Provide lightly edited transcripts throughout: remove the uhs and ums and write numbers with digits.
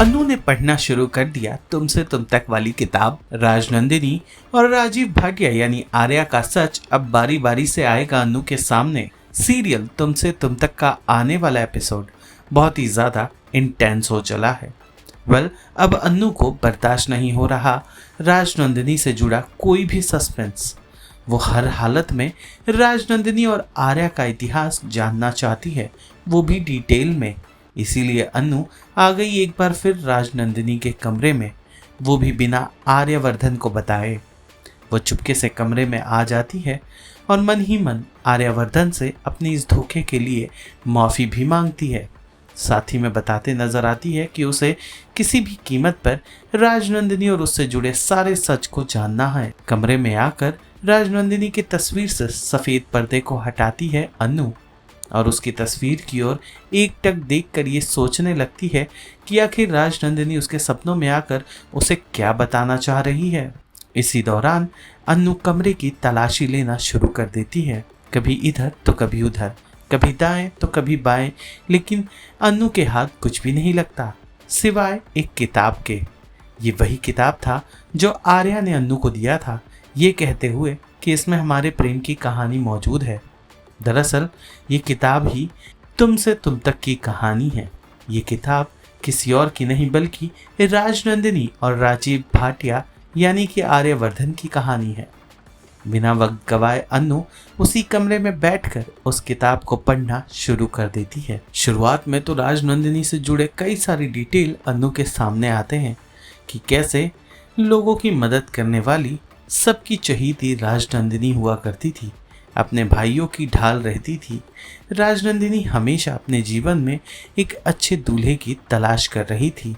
अनु ने पढ़ना शुरू कर दिया तुमसे तुम तक वाली किताब। राजनंदिनी और राजीव भाटिया यानी आर्या का सच अब बारी बारी से आएगा अनु के सामने। सीरियल तुमसे तुम तक का आने वाला एपिसोड बहुत ही ज्यादा इंटेंस हो चला है। अब अनु को बर्दाश्त नहीं हो रहा राजनंदिनी से जुड़ा कोई भी सस्पेंस। वो हर हालत में राजनंदिनी और आर्या का इतिहास जानना चाहती है, वो भी डिटेल में। इसीलिए अनु आ गई एक बार फिर राजनंदिनी के कमरे में, वो भी बिना आर्यवर्धन को बताए। वो चुपके से कमरे में आ जाती है और मन ही मन आर्यवर्धन से अपनी इस धोखे के लिए माफ़ी भी मांगती है। साथ ही में बताते नजर आती है कि उसे किसी भी कीमत पर राजनंदिनी और उससे जुड़े सारे सच को जानना है। कमरे में आकर राजनंदिनी की तस्वीर से सफ़ेद पर्दे को हटाती है अनु और उसकी तस्वीर की ओर एकटक देखकर ये सोचने लगती है कि आखिर राजनंदिनी उसके सपनों में आकर उसे क्या बताना चाह रही है। इसी दौरान अनु कमरे की तलाशी लेना शुरू कर देती है, कभी इधर तो कभी उधर, कभी दाएं तो कभी बाएं, लेकिन अनु के हाथ कुछ भी नहीं लगता सिवाय एक किताब के। ये वही किताब था जो आर्या ने अनु को दिया था, ये कहते हुए कि इसमें हमारे प्रेम की कहानी मौजूद है। दरअसल ये किताब ही तुमसे तुम तक की कहानी है। ये किताब किसी और की नहीं बल्कि राजनंदिनी और राजीव भाटिया यानी कि आर्यवर्धन की कहानी है। बिना वक्त गवाए अनु उसी कमरे में बैठकर उस किताब को पढ़ना शुरू कर देती है। शुरुआत में तो राजनंदिनी से जुड़े कई सारी डिटेल अनु के सामने आते हैं कि कैसे लोगों की मदद करने वाली सबकी चहेती राजनंदिनी हुआ करती थी, अपने भाइयों की ढाल रहती थी। राजनंदिनी हमेशा अपने जीवन में एक अच्छे दूल्हे की तलाश कर रही थी।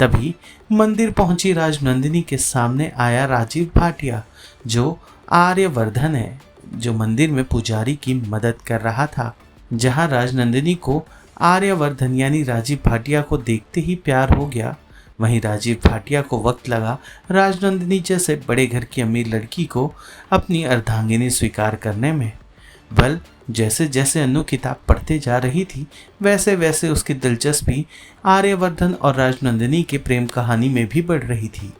तभी मंदिर पहुंची राजनंदिनी के सामने आया राजीव भाटिया, जो आर्यवर्धन है, जो मंदिर में पुजारी की मदद कर रहा था। जहां राजनंदिनी को आर्यवर्धन यानी राजीव भाटिया को देखते ही प्यार हो गया, वहीं राजीव भाटिया को वक्त लगा राजनंदिनी जैसे बड़े घर की अमीर लड़की को अपनी अर्धांगिनी स्वीकार करने में। जैसे जैसे अनु किताब पढ़ते जा रही थी वैसे वैसे उसकी दिलचस्पी आर्यवर्धन और राजनंदिनी के प्रेम कहानी में भी बढ़ रही थी।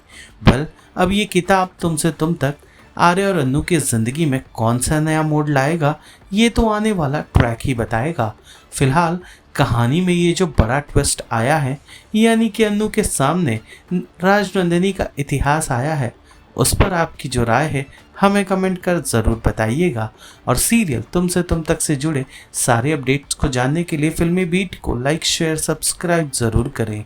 अब ये किताब तुमसे तुम तक आर्य और अनु की जिंदगी में कौन सा नया मोड़ लाएगा, ये तो आने वाला ट्रैक ही बताएगा। फिलहाल कहानी में ये जो बड़ा ट्विस्ट आया है, यानी कि अनु के सामने राजनंदिनी का इतिहास आया है, उस पर आपकी जो राय है हमें कमेंट कर ज़रूर बताइएगा। और सीरियल तुमसे तुम तक से जुड़े सारे अपडेट्स को जानने के लिए फिल्मी बीट को लाइक शेयर सब्सक्राइब ज़रूर करें।